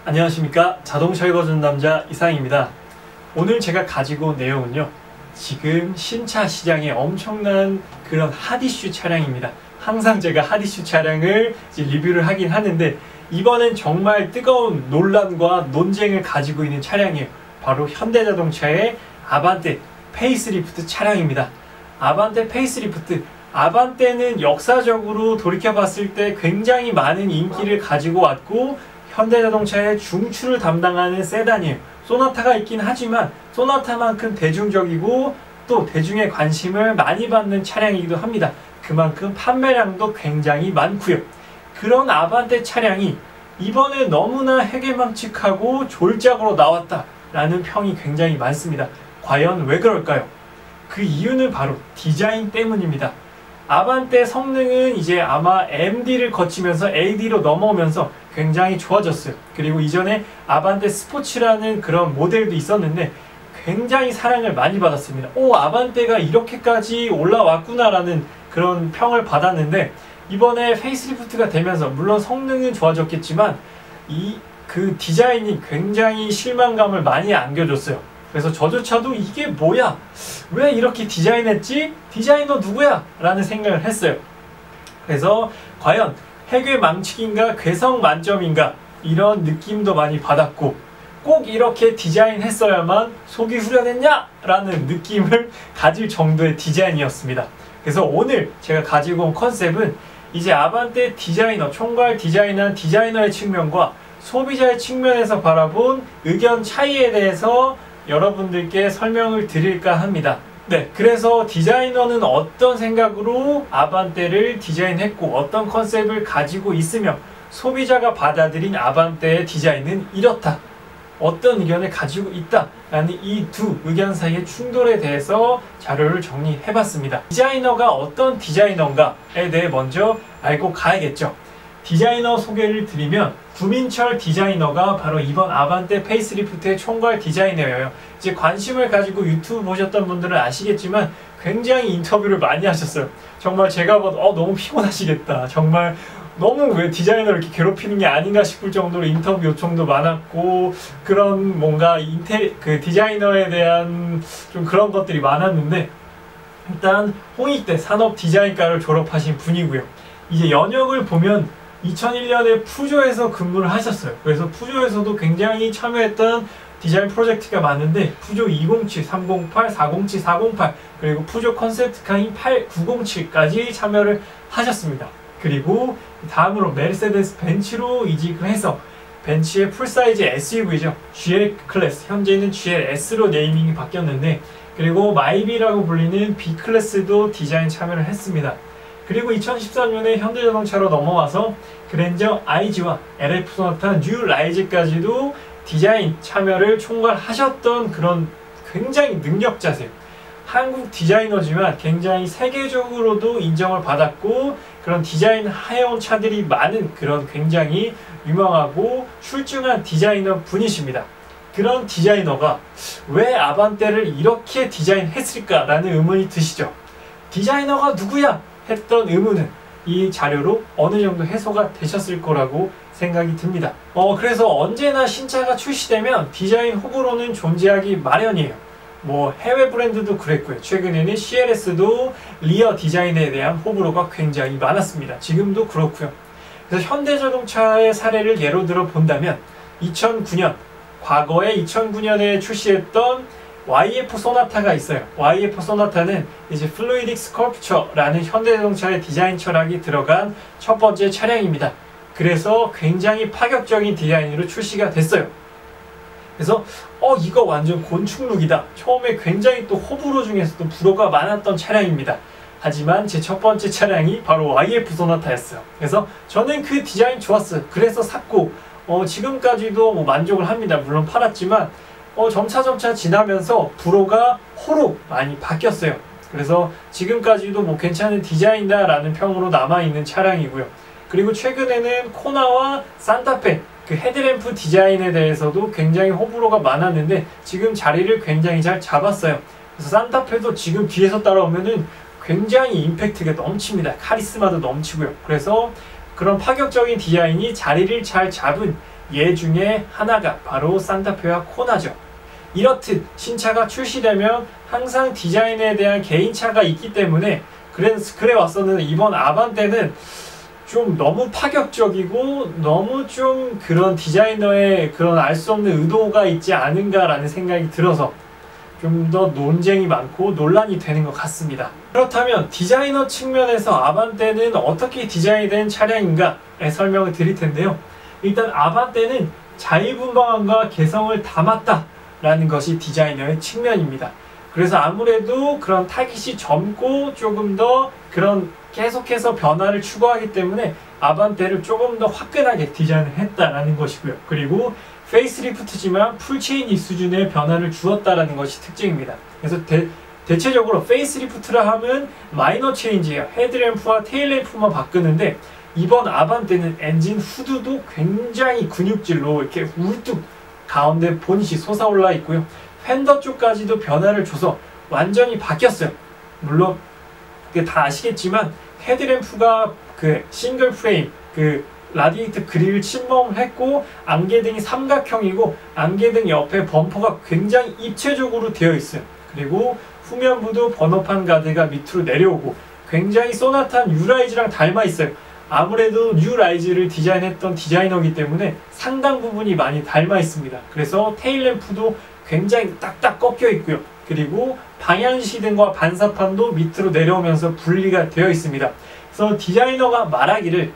안녕하십니까. 자동차 읽어주는 남자 이상입니다. 오늘 제가 가지고 온 내용은요, 지금 신차 시장에 엄청난 그런 핫이슈 차량입니다. 항상 제가 핫이슈 차량을 이제 리뷰를 하긴 하는데, 이번엔 정말 뜨거운 논란과 논쟁을 가지고 있는 차량이에요. 바로 현대자동차의 아반떼 페이스리프트 차량입니다. 아반떼 페이스리프트. 아반떼는 역사적으로 돌이켜봤을 때 굉장히 많은 인기를 가지고 왔고, 현대자동차의 중추를 담당하는 세단이에요. 소나타가 있긴 하지만 소나타만큼 대중적이고 또 대중의 관심을 많이 받는 차량이기도 합니다. 그만큼 판매량도 굉장히 많고요. 그런 아반떼 차량이 이번에 너무나 해괴망측하고 졸작으로 나왔다라는 평이 굉장히 많습니다. 과연 왜 그럴까요? 그 이유는 바로 디자인 때문입니다. 아반떼 성능은 이제 아마 MD를 거치면서 AD로 넘어오면서 굉장히 좋아졌어요. 그리고 이전에 아반떼 스포츠라는 그런 모델도 있었는데 굉장히 사랑을 많이 받았습니다. 아반떼가 이렇게까지 올라왔구나 라는 그런 평을 받았는데, 이번에 페이스리프트가 되면서 물론 성능은 좋아졌겠지만 그 디자인이 굉장히 실망감을 많이 안겨줬어요. 그래서 저조차도 이게 뭐야? 왜 이렇게 디자인했지? 디자이너 누구야? 라는 생각을 했어요. 그래서 과연 해괴망측인가 괴성 만점인가 이런 느낌도 많이 받았고, 꼭 이렇게 디자인했어야만 속이 후련했냐? 라는 느낌을 가질 정도의 디자인이었습니다. 그래서 오늘 제가 가지고 온 컨셉은 이제 아반떼 디자이너, 총괄 디자인한 디자이너의 측면과 소비자의 측면에서 바라본 의견 차이에 대해서 여러분들께 설명을 드릴까 합니다. 네, 그래서 디자이너는 어떤 생각으로 아반떼를 디자인했고 어떤 컨셉을 가지고 있으며 소비자가 받아들인 아반떼의 디자인은 이렇다, 어떤 의견을 가지고 있다 라는 이 두 의견 사이의 충돌에 대해서 자료를 정리해봤습니다. 디자이너가 어떤 디자이너인가에 대해 먼저 알고 가야겠죠. 디자이너 소개를 드리면 구민철 디자이너가 바로 이번 아반떼 페이스리프트의 총괄 디자이너예요. 이제 관심을 가지고 유튜브 보셨던 분들은 아시겠지만 굉장히 인터뷰를 많이 하셨어요. 정말 제가 봐도 너무 피곤하시겠다, 정말 너무 왜 디자이너를 이렇게 괴롭히는 게 아닌가 싶을 정도로 인터뷰 요청도 많았고, 그런 뭔가 그 디자이너에 대한 좀 그런 것들이 많았는데, 일단 홍익대 산업디자인과를 졸업하신 분이고요. 이제 연역을 보면 2001년에 푸조에서 근무를 하셨어요. 그래서 푸조에서도 굉장히 참여했던 디자인 프로젝트가 많은데, 푸조 207, 308, 407, 408 그리고 푸조 컨셉트카인 8907까지 참여를 하셨습니다. 그리고 다음으로 메르세데스 벤츠로 이직을 해서 벤츠의 풀사이즈 SUV죠. GL 클래스, 현재는 GLS로 네이밍이 바뀌었는데, 그리고 마이비라고 불리는 B클래스도 디자인 참여를 했습니다. 그리고 2013년에 현대자동차로 넘어와서 그랜저 IG와 LF 소나타 뉴 라이즈까지도 디자인 참여를 총괄하셨던 그런 굉장히 능력자세요. 한국 디자이너지만 굉장히 세계적으로도 인정을 받았고 그런 디자인 해온 차들이 많은 그런 굉장히 유명하고 출중한 디자이너 분이십니다. 그런 디자이너가 왜 아반떼를 이렇게 디자인했을까라는 의문이 드시죠? 디자이너가 누구야? 했던 의문은 이 자료로 어느 정도 해소가 되셨을 거라고 생각이 듭니다. 그래서 언제나 신차가 출시되면 디자인 호불호는 존재하기 마련이에요. 해외 브랜드도 그랬고요. 최근에는 CLS도 리어 디자인에 대한 호불호가 굉장히 많았습니다. 지금도 그렇고요. 그래서 현대자동차의 사례를 예로 들어 본다면 2009년, 과거에 2009년에 출시했던 YF 소나타가 있어요. YF 소나타는 이제 플루이딕 스컬프처라는 현대자동차의 디자인 철학이 들어간 첫 번째 차량입니다. 그래서 굉장히 파격적인 디자인으로 출시가 됐어요. 그래서 이거 완전 곤충룩이다. 처음에 굉장히 또 호불호 중에서도 불호가 많았던 차량입니다. 하지만 제 첫 번째 차량이 바로 YF 소나타였어요. 그래서 저는 그 디자인 좋았어요. 그래서 샀고 지금까지도 만족을 합니다. 물론 팔았지만 점차 지나면서 불호가 호로 많이 바뀌었어요. 그래서 지금까지도 괜찮은 디자인이다 라는 평으로 남아있는 차량이고요. 그리고 최근에는 코나와 산타페 그 헤드램프 디자인에 대해서도 굉장히 호불호가 많았는데 지금 자리를 굉장히 잘 잡았어요. 그래서 산타페도 지금 뒤에서 따라오면은 굉장히 임팩트가 넘칩니다. 카리스마도 넘치고요. 그래서 그런 파격적인 디자인이 자리를 잘 잡은 얘 중에 하나가 바로 산타페와 코나죠. 이렇듯 신차가 출시되면 항상 디자인에 대한 개인차가 있기 때문에 그래 왔었는데 이번 아반떼는 좀 너무 파격적이고 너무 좀 그런 디자이너의 그런 알 수 없는 의도가 있지 않은가라는 생각이 들어서 좀 더 논쟁이 많고 논란이 되는 것 같습니다. 그렇다면 디자이너 측면에서 아반떼는 어떻게 디자인된 차량인가에 설명을 드릴 텐데요. 일단 아반떼는 자유분방함과 개성을 담았다 라는 것이 디자이너의 측면입니다. 그래서 아무래도 그런 타깃이 젊고 조금 더 그런 계속해서 변화를 추구하기 때문에 아반떼를 조금 더 화끈하게 디자인을 했다라는 것이고요. 그리고 페이스리프트지만 풀체인지 수준의 변화를 주었다라는 것이 특징입니다. 그래서 대체적으로 페이스리프트라 하면 마이너 체인지예요. 헤드램프와 테일램프만 바꾸는데 이번 아반떼는 엔진 후드도 굉장히 근육질로 이렇게 울뚝 가운데 보닛이 솟아올라 있고요. 팬더 쪽까지도 변화를 줘서 완전히 바뀌었어요. 물론 다 아시겠지만 헤드램프가 그 싱글 프레임 그 라디에이터 그릴을 침범을 했고 안개등이 삼각형이고 안개등 옆에 범퍼가 굉장히 입체적으로 되어 있어요. 그리고 후면부도 번호판 가드가 밑으로 내려오고 굉장히 소나타 뉴라이즈랑 닮아 있어요. 아무래도 뉴라이즈를 디자인했던 디자이너이기 때문에 상당 부분이 많이 닮아 있습니다. 그래서 테일램프도 굉장히 딱딱 꺾여 있고요. 그리고 방향시등과 반사판도 밑으로 내려오면서 분리가 되어 있습니다. 그래서 디자이너가 말하기를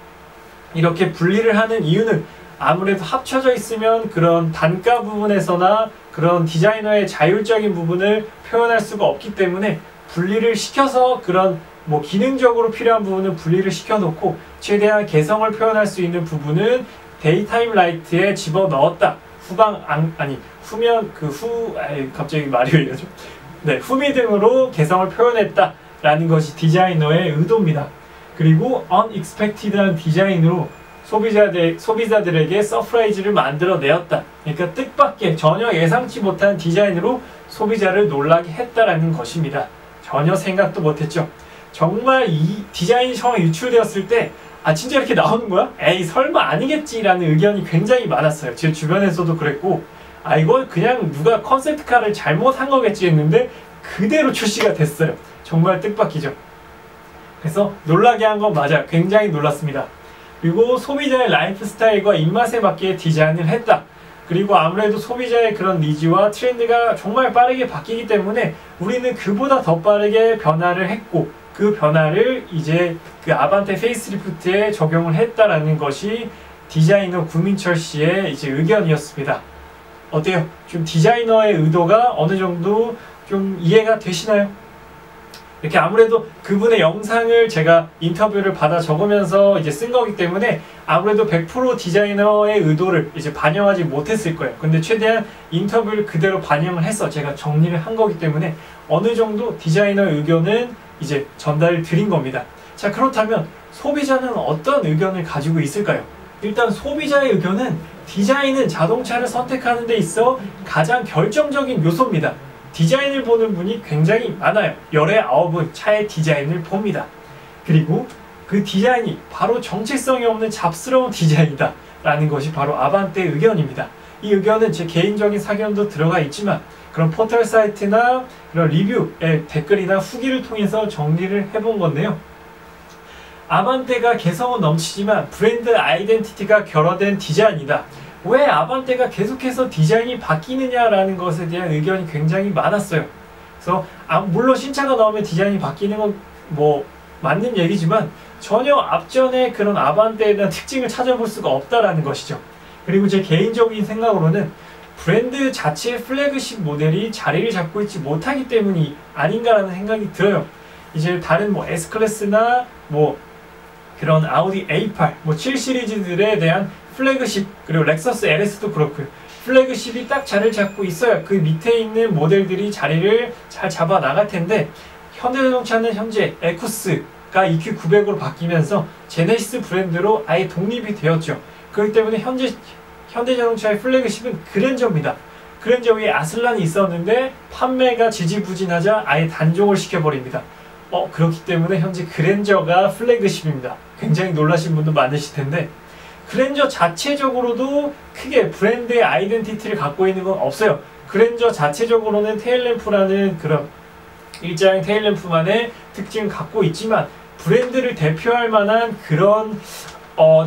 이렇게 분리를 하는 이유는 아무래도 합쳐져 있으면 그런 단가 부분에서나 그런 디자이너의 자율적인 부분을 표현할 수가 없기 때문에 분리를 시켜서 그런 뭐 기능적으로 필요한 부분은 분리를 시켜놓고 최대한 개성을 표현할 수 있는 부분은 데이타임 라이트에 집어넣었다. 후면 갑자기 말이 왜 이러죠? 네, 후미등으로 개성을 표현했다 라는 것이 디자이너의 의도입니다. 그리고 unexpected한 디자인으로 소비자들에게 서프라이즈를 만들어내었다. 그러니까 뜻밖의 전혀 예상치 못한 디자인으로 소비자를 놀라게 했다라는 것입니다. 전혀 생각도 못했죠. 정말 이 디자인이 처음 유출되었을 때 진짜 이렇게 나오는 거야? 에이 설마 아니겠지 라는 의견이 굉장히 많았어요. 제 주변에서도 그랬고 이거 그냥 누가 컨셉트카를 잘못한 거겠지 했는데 그대로 출시가 됐어요. 정말 뜻밖이죠. 그래서 놀라게 한 건 맞아요. 굉장히 놀랐습니다. 그리고 소비자의 라이프 스타일과 입맛에 맞게 디자인을 했다. 그리고 아무래도 소비자의 그런 니즈와 트렌드가 정말 빠르게 바뀌기 때문에 우리는 그보다 더 빠르게 변화를 했고 그 변화를 이제 그 아반떼 페이스리프트에 적용을 했다라는 것이 디자이너 구민철 씨의 이제 의견이었습니다. 어때요? 좀 디자이너의 의도가 어느 정도 좀 이해가 되시나요? 이렇게 아무래도 그분의 영상을 제가 인터뷰를 받아 적으면서 이제 쓴 거기 때문에 아무래도 100% 디자이너의 의도를 이제 반영하지 못했을 거예요. 근데 최대한 인터뷰를 그대로 반영을 해서 제가 정리를 한 거기 때문에 어느 정도 디자이너의 의견은 이제 전달을 드린 겁니다. 자, 그렇다면 소비자는 어떤 의견을 가지고 있을까요? 일단 소비자의 의견은 디자인은 자동차를 선택하는 데 있어 가장 결정적인 요소입니다. 디자인을 보는 분이 굉장히 많아요. 열의 9분 차의 디자인을 봅니다. 그리고 그 디자인이 바로 정체성이 없는 잡스러운 디자인이다 라는 것이 바로 아반떼의 의견입니다. 이 의견은 제 개인적인 사견도 들어가 있지만 그런 포털 사이트나 그런 리뷰의 댓글이나 후기를 통해서 정리를 해본 건데요. 아반떼가 개성은 넘치지만 브랜드 아이덴티티가 결여된 디자인이다. 왜 아반떼가 계속해서 디자인이 바뀌느냐라는 것에 대한 의견이 굉장히 많았어요. 그래서 물론 신차가 나오면 디자인이 바뀌는 건 뭐 맞는 얘기지만 전혀 앞전에 그런 아반떼에 대한 특징을 찾아볼 수가 없다라는 것이죠. 그리고 제 개인적인 생각으로는 브랜드 자체의 플래그십 모델이 자리를 잡고 있지 못하기 때문이 아닌가라는 생각이 들어요. 이제 다른 뭐 S클래스나 뭐 그런 아우디 A8, 뭐 7 시리즈들에 대한 플래그십, 그리고 렉서스 LS도 그렇고요. 플래그십이 딱 자리를 잡고 있어야 그 밑에 있는 모델들이 자리를 잘 잡아 나갈 텐데 현대자동차는 현재 에쿠스가 EQ900으로 바뀌면서 제네시스 브랜드로 아예 독립이 되었죠. 그렇기 때문에 현대자동차의 플래그십은 그랜저입니다. 그랜저 위에 아슬란이 있었는데 판매가 지지부진하자 아예 단종을 시켜버립니다. 그렇기 때문에 현재 그랜저가 플래그십입니다. 굉장히 놀라신 분도 많으실 텐데 그랜저 자체적으로도 크게 브랜드의 아이덴티티를 갖고 있는 건 없어요. 그랜저 자체적으로는 테일램프라는 그런 일자형 테일램프만의 특징을 갖고 있지만 브랜드를 대표할 만한 그런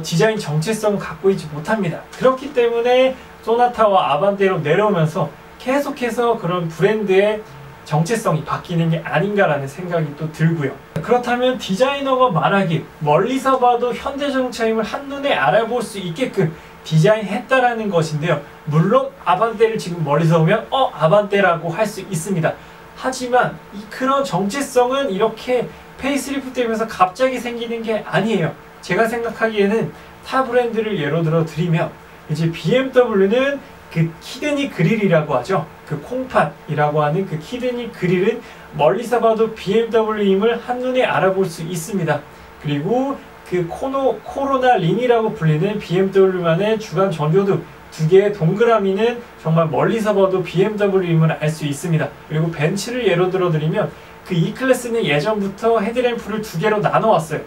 디자인 정체성을 갖고 있지 못합니다. 그렇기 때문에 소나타와 아반떼로 내려오면서 계속해서 그런 브랜드의 정체성이 바뀌는 게 아닌가라는 생각이 또 들고요. 그렇다면 디자이너가 말하길 멀리서 봐도 현대자동차임을 한눈에 알아볼 수 있게끔 디자인했다라는 것인데요. 물론 아반떼를 지금 멀리서 보면 아반떼라고 할 수 있습니다. 하지만 그런 정체성은 이렇게 페이스리프트 되면서 갑자기 생기는 게 아니에요. 제가 생각하기에는 타 브랜드를 예로 들어 드리면 이제 BMW는 그 키드니 그릴이라고 하죠. 그 콩팥이라고 하는 그 키드니 그릴은 멀리서 봐도 BMW임을 한눈에 알아볼 수 있습니다. 그리고 그 코로나 링이라고 불리는 BMW만의 주간 전조등 두 개의 동그라미는 정말 멀리서 봐도 BMW임을 알 수 있습니다. 그리고 벤츠를 예로 들어 드리면 그 E클래스는 예전부터 헤드램프를 두 개로 나눠왔어요.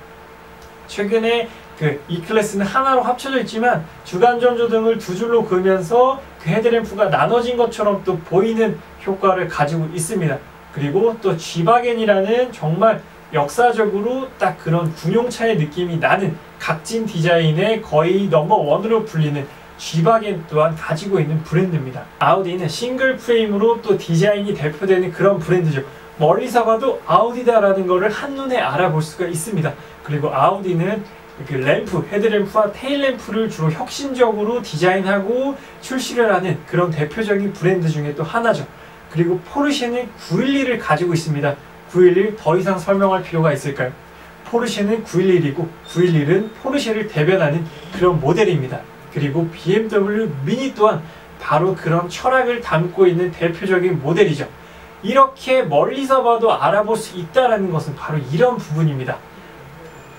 최근에 그 E클래스는 하나로 합쳐져 있지만 주간 전조등을 두 줄로 그으면서 그 헤드램프가 나눠진 것처럼 또 보이는 효과를 가지고 있습니다. 그리고 또 G바겐이라는 정말 역사적으로 딱 그런 군용차의 느낌이 나는 각진 디자인의 거의 넘버원으로 불리는 G바겐 또한 가지고 있는 브랜드입니다. 아우디는 싱글 프레임으로 또 디자인이 대표되는 그런 브랜드죠. 멀리서 봐도 아우디다라는 것을 한눈에 알아볼 수가 있습니다. 그리고 아우디는 그 램프, 헤드램프와 테일램프를 주로 혁신적으로 디자인하고 출시를 하는 그런 대표적인 브랜드 중에 또 하나죠. 그리고 포르쉐는 911을 가지고 있습니다. 911 더 이상 설명할 필요가 있을까요? 포르쉐는 911이고 911은 포르쉐를 대변하는 그런 모델입니다. 그리고 BMW 미니 또한 바로 그런 철학을 담고 있는 대표적인 모델이죠. 이렇게 멀리서 봐도 알아볼 수 있다는 것은 바로 이런 부분입니다.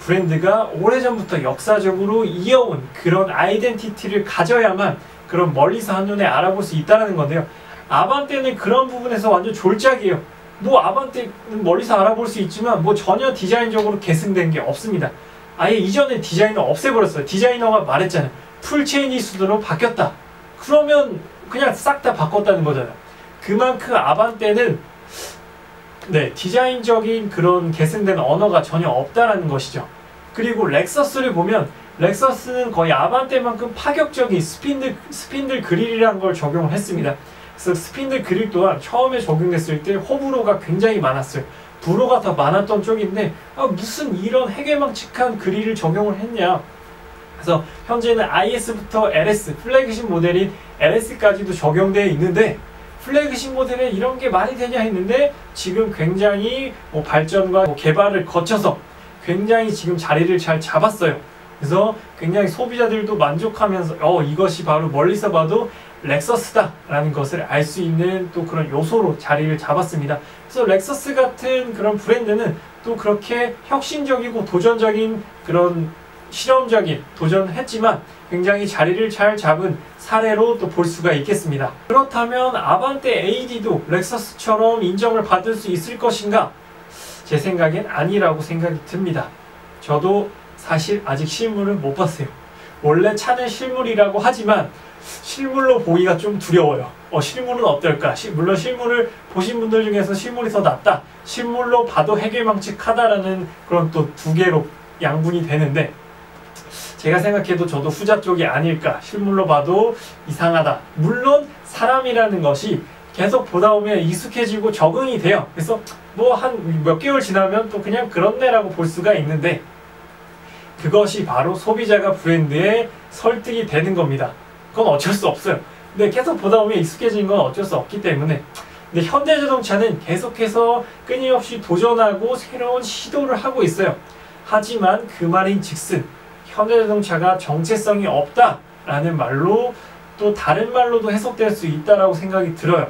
브랜드가 오래전부터 역사적으로 이어온 그런 아이덴티티를 가져야만 그런 멀리서 한눈에 알아볼 수 있다는 건데요. 아반떼는 그런 부분에서 완전 졸작이에요. 뭐 아반떼는 멀리서 알아볼 수 있지만 뭐 전혀 디자인적으로 계승된 게 없습니다. 아예 이전에 디자이너 없애버렸어요. 디자이너가 말했잖아요. 풀체인 이수드로 바뀌었다. 그러면 그냥 싹 다 바꿨다는 거잖아요. 그만큼 아반떼는 디자인적인 그런 계승된 언어가 전혀 없다라는 것이죠. 그리고 렉서스를 보면 렉서스는 거의 아반떼만큼 파격적인 스핀들 그릴이라는 걸 적용을 했습니다. 그래서 스핀들 그릴 또한 처음에 적용됐을 때 호불호가 굉장히 많았어요. 불호가 더 많았던 쪽인데 무슨 이런 해괴망측한 그릴을 적용을 했냐. 그래서 현재는 IS부터 LS, 플래그십 모델인 LS까지도 적용되어 있는데 플래그십 모델에 이런 게 말이 되냐 했는데 지금 굉장히 발전과 개발을 거쳐서 굉장히 지금 자리를 잘 잡았어요. 그래서 굉장히 소비자들도 만족하면서 이것이 바로 멀리서 봐도 렉서스다 라는 것을 알 수 있는 또 그런 요소로 자리를 잡았습니다. 그래서 렉서스 같은 그런 브랜드는 또 그렇게 혁신적이고 도전적인 그런 실험적인 도전을 했지만 굉장히 자리를 잘 잡은 사례로 또 볼 수가 있겠습니다. 그렇다면 아반떼 AD도 렉서스처럼 인정을 받을 수 있을 것인가? 제 생각엔 아니라고 생각이 듭니다. 저도 사실 아직 실물을 못 봤어요. 원래 차는 실물이라고 하지만 실물로 보기가 좀 두려워요. 실물은 어떨까? 물론 실물을 보신 분들 중에서 실물이 더 낫다. 실물로 봐도 해괴망측하다라는 그런 또 두 개로 양분이 되는데 제가 생각해도 저도 후자 쪽이 아닐까. 실물로 봐도 이상하다. 물론 사람이라는 것이 계속 보다 보면 익숙해지고 적응이 돼요. 그래서 뭐 한 몇 개월 지나면 또 그냥 그렇네라고 볼 수가 있는데 그것이 바로 소비자가 브랜드에 설득이 되는 겁니다. 그건 어쩔 수 없어요. 근데 계속 보다 보면 익숙해진 건 어쩔 수 없기 때문에 근데 현대자동차는 계속해서 끊임없이 도전하고 새로운 시도를 하고 있어요. 하지만 그 말인 즉슨 현대자동차가 정체성이 없다라는 말로 또 다른 말로도 해석될 수 있다라고 생각이 들어요.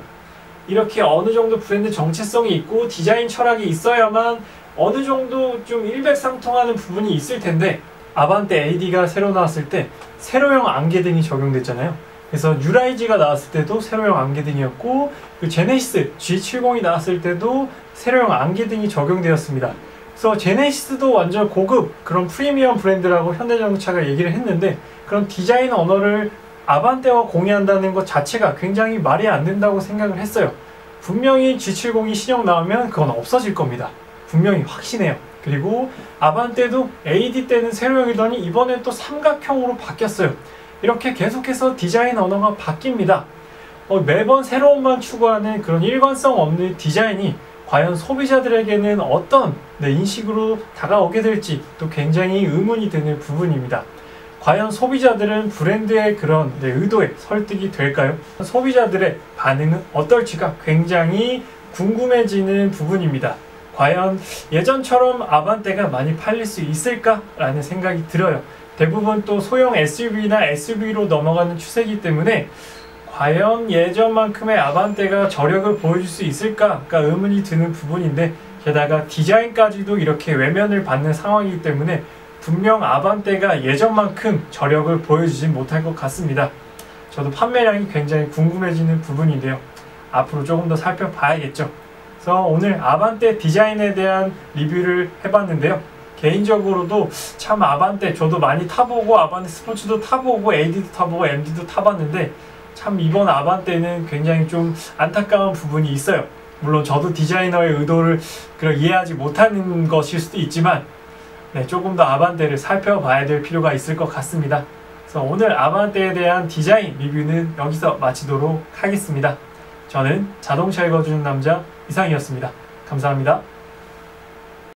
이렇게 어느 정도 브랜드 정체성이 있고 디자인 철학이 있어야만 어느 정도 좀 일맥상통하는 부분이 있을 텐데 아반떼 AD가 새로 나왔을 때 세로형 안개등이 적용됐잖아요. 그래서 뉴라이즈가 나왔을 때도 세로형 안개등이었고 그 제네시스 G70이 나왔을 때도 세로형 안개등이 적용되었습니다. 그래서 제네시스도 완전 고급 그런 프리미엄 브랜드라고 현대자동차가 얘기를 했는데 그런 디자인 언어를 아반떼와 공유한다는 것 자체가 굉장히 말이 안 된다고 생각을 했어요. 분명히 G70이 신형 나오면 그건 없어질 겁니다. 분명히 확신해요. 그리고 아반떼도 AD 때는 세로형이더니 이번엔 또 삼각형으로 바뀌었어요. 이렇게 계속해서 디자인 언어가 바뀝니다. 매번 새로움만 추구하는 그런 일관성 없는 디자인이 과연 소비자들에게는 어떤 인식으로 다가오게 될지 또 굉장히 의문이 드는 부분입니다. 과연 소비자들은 브랜드의 그런 의도에 설득이 될까요? 소비자들의 반응은 어떨지가 굉장히 궁금해지는 부분입니다. 과연 예전처럼 아반떼가 많이 팔릴 수 있을까라는 생각이 들어요. 대부분 또 소형 SUV나 SUV로 넘어가는 추세이기 때문에 과연 예전만큼의 아반떼가 저력을 보여줄 수 있을까가 의문이 드는 부분인데 게다가 디자인까지도 이렇게 외면을 받는 상황이기 때문에 분명 아반떼가 예전만큼 저력을 보여주지 못할 것 같습니다. 저도 판매량이 굉장히 궁금해지는 부분인데요. 앞으로 조금 더 살펴봐야겠죠. 그래서 오늘 아반떼 디자인에 대한 리뷰를 해봤는데요. 개인적으로도 참 아반떼 저도 많이 타보고 아반떼 스포츠도 타보고 AD도 타보고 MD도 타봤는데 참 이번 아반떼는 굉장히 좀 안타까운 부분이 있어요. 물론 저도 디자이너의 의도를 이해하지 못하는 것일 수도 있지만 조금 더 아반떼를 살펴봐야 될 필요가 있을 것 같습니다. 그래서 오늘 아반떼에 대한 디자인 리뷰는 여기서 마치도록 하겠습니다. 저는 자동차 읽어주는 남자 이상이었습니다. 감사합니다.